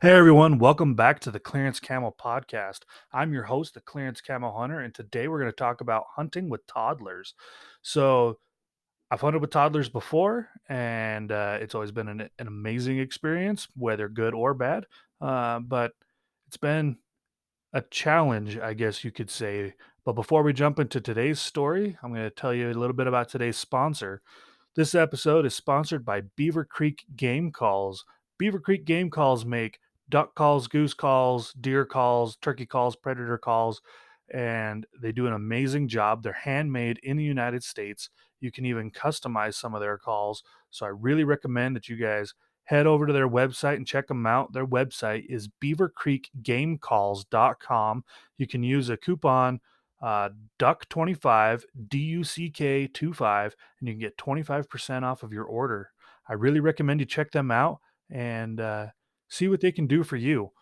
Hey everyone, welcome back to the Clearance Camel podcast. I'm your host, the Clearance Camel Hunter, and today we're going to talk about hunting with toddlers. So, I've hunted with toddlers before, and it's always been an amazing experience, whether good or bad. But it's been a challenge, I guess you could say. But before we jump into today's story, I'm going to tell you a little bit about today's sponsor. This episode is sponsored by Beaver Creek Game Calls. Beaver Creek Game Calls make duck calls, goose calls, deer calls, turkey calls, predator calls, and they do an amazing job. They're handmade in the United States. You can even customize some of their calls. So I really recommend that you guys head over to their website and check them out. Their website is beavercreekgamecalls.com. You can use a coupon duck25 duck25 and you can get 25% off of your order. I really recommend you check them out and see what they can do for you.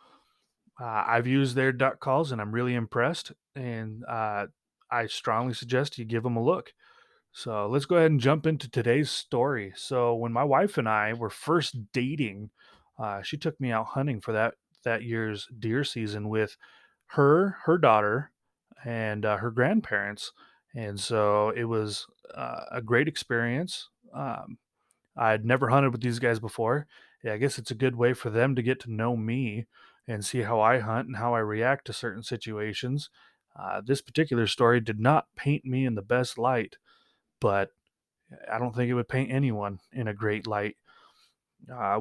I've used their duck calls and I'm really impressed, and I strongly suggest you give them a look. So let's go ahead and jump into today's story. So when my wife and I were first dating, she took me out hunting for that year's deer season with her daughter, and her grandparents, and so it was a great experience. I'd never hunted with these guys before. Yeah, I guess it's a good way for them to get to know me and see how I hunt and how I react to certain situations. This particular story did not paint me in the best light, but I don't think it would paint anyone in a great light.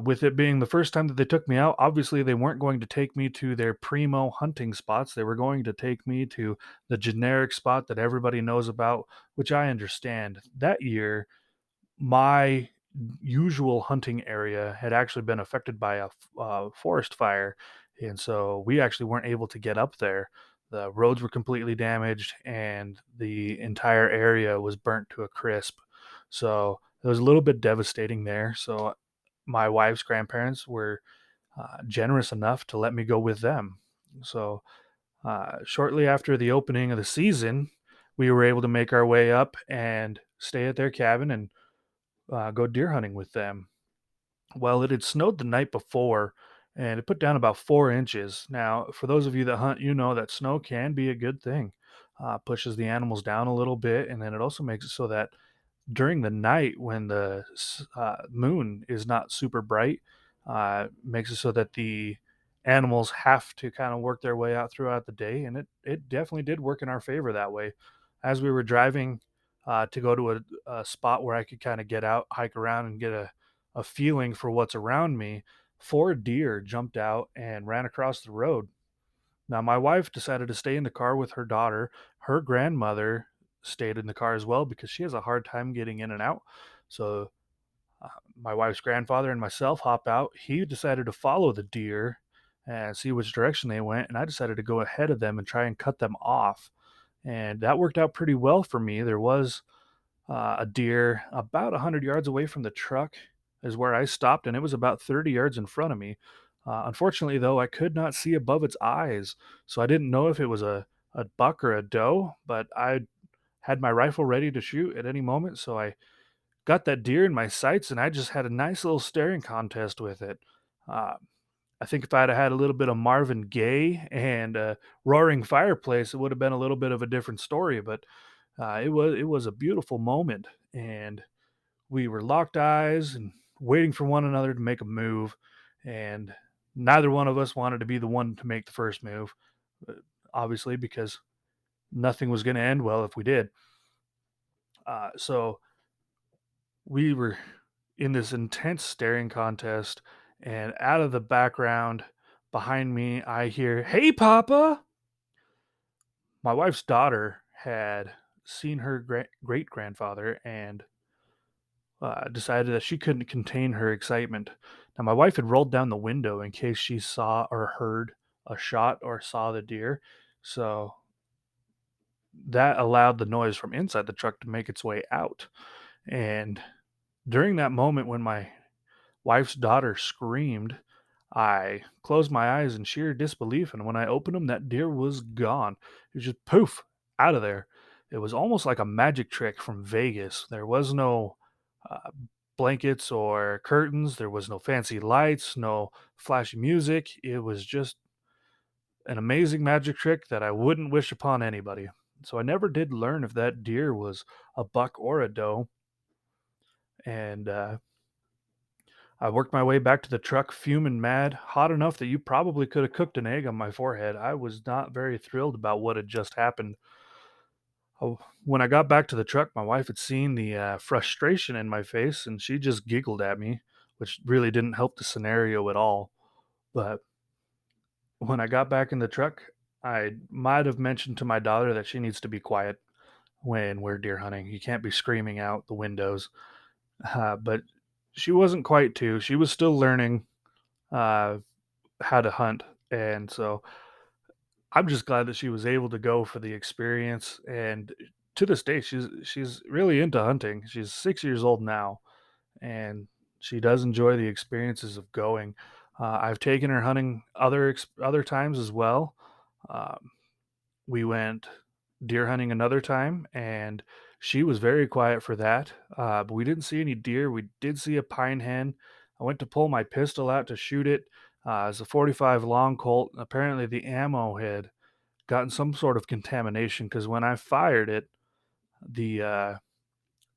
With it being the first time that they took me out, obviously they weren't going to take me to their primo hunting spots. They were going to take me to the generic spot that everybody knows about, which I understand. That year, my usual hunting area had actually been affected by a forest fire, and so we actually weren't able to get up there. The roads were completely damaged, and the entire area was burnt to a crisp. So it was a little bit devastating there. So my wife's grandparents were generous enough to let me go with them. So shortly after the opening of the season, we were able to make our way up and stay at their cabin and go deer hunting with them. Well, it had snowed the night before and it put down about 4 inches. Now, for those of you that hunt, you know that snow can be a good thing. Pushes the animals down a little bit, and then it also makes it so that during the night when the moon is not super bright, makes it so that the animals have to kind of work their way out throughout the day, and it definitely did work in our favor that way. As we were driving to go to a spot where I could kind of get out, hike around, and get a feeling for what's around me, four deer jumped out and ran across the road. Now, my wife decided to stay in the car with her daughter. Her grandmother stayed in the car as well because she has a hard time getting in and out. So, my wife's grandfather and myself hop out. He decided to follow the deer and see which direction they went. And I decided to go ahead of them and try and cut them off. And that worked out pretty well for me. There was a deer about 100 yards away from the truck is where I stopped, and it was about 30 yards in front of me. Unfortunately, though, I could not see above its eyes, so I didn't know if it was a buck or a doe, but I had my rifle ready to shoot at any moment, so I got that deer in my sights, and I just had a nice little staring contest with it. Uh, I think if I'd have had a little bit of Marvin Gaye and a roaring fireplace, it would have been a little bit of a different story, but it was a beautiful moment, and we were locked eyes and waiting for one another to make a move, and neither one of us wanted to be the one to make the first move, uh, obviously, because nothing was going to end well if we did. So we were in this intense staring contest, and out of the background behind me, I hear, "Hey, Papa!" My wife's daughter had seen her great grandfather and decided that she couldn't contain her excitement. Now, my wife had rolled down the window in case she saw or heard a shot or saw the deer. So that allowed the noise from inside the truck to make its way out. And during that moment when my wife's daughter screamed, I closed my eyes in sheer disbelief. And when I opened them, that deer was gone. It was just poof out of there. It was almost like a magic trick from Vegas. There was no uh, blankets or curtains. There was no fancy lights, no flashy music. It was just an amazing magic trick that I wouldn't wish upon anybody. So I never did learn if that deer was a buck or a doe. And I worked my way back to the truck, fuming mad, hot enough that you probably could have cooked an egg on my forehead. I was not very thrilled about what had just happened. Oh, when I got back to the truck, my wife had seen the frustration in my face and she just giggled at me, which really didn't help the scenario at all. But when I got back in the truck, I might have mentioned to my daughter that she needs to be quiet when we're deer hunting. You can't be screaming out the windows. But she wasn't quite to. She was still learning uh, how to hunt. And so I'm just glad that she was able to go for the experience. And to this day, she's really into hunting. She's 6 years old now, and she does enjoy the experiences of going. I've taken her hunting other times as well. Um, we went deer hunting another time, and she was very quiet for that. But we didn't see any deer. We did see a pine hen. I went to pull my pistol out to shoot it. It's a 45 long Colt. Apparently, the ammo had gotten some sort of contamination because when I fired it, the uh,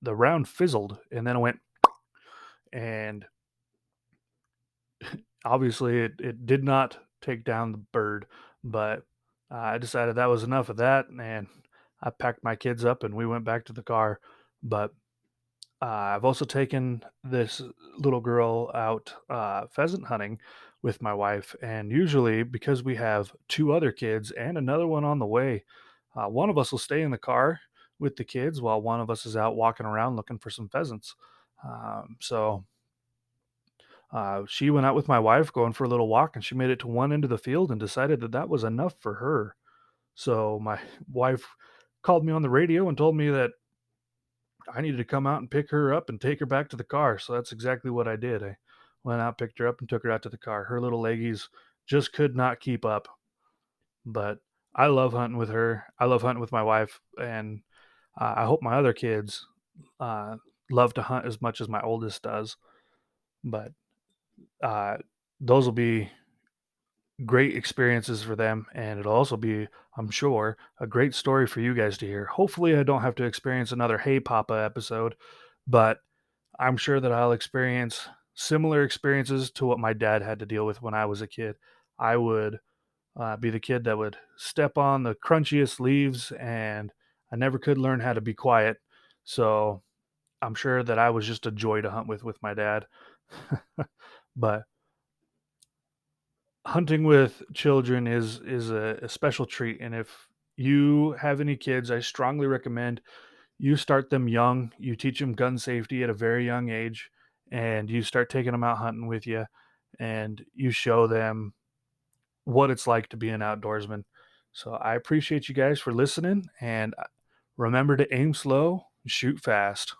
the round fizzled and then it went, and obviously it did not take down the bird, but I decided that was enough of that, and I packed my kids up and we went back to the car. But I've also taken this little girl out pheasant hunting with my wife, and usually because we have two other kids and another one on the way, one of us will stay in the car with the kids while one of us is out walking around looking for some pheasants. So she went out with my wife going for a little walk, and she made it to one end of the field and decided that that was enough for her. So my wife called me on the radio and told me that I needed to come out and pick her up and take her back to the car. So that's exactly what I did. I went out, picked her up, and took her out to the car. Her little leggies just could not keep up. But I love hunting with her. I love hunting with my wife, and I hope my other kids uh, love to hunt as much as my oldest does. But uh, those will be great experiences for them, and it'll also be, I'm sure, a great story for you guys to hear. Hopefully, I don't have to experience another Hey Papa episode, but I'm sure that I'll experience similar experiences to what my dad had to deal with when I was a kid. I would be the kid that would step on the crunchiest leaves, and I never could learn how to be quiet. So I'm sure that I was just a joy to hunt with my dad. But hunting with children is a special treat, and if you have any kids, I strongly recommend you start them young. You teach them gun safety at a very young age, and you start taking them out hunting with you, and you show them what it's like to be an outdoorsman. So I appreciate you guys for listening, and remember to aim slow, shoot fast.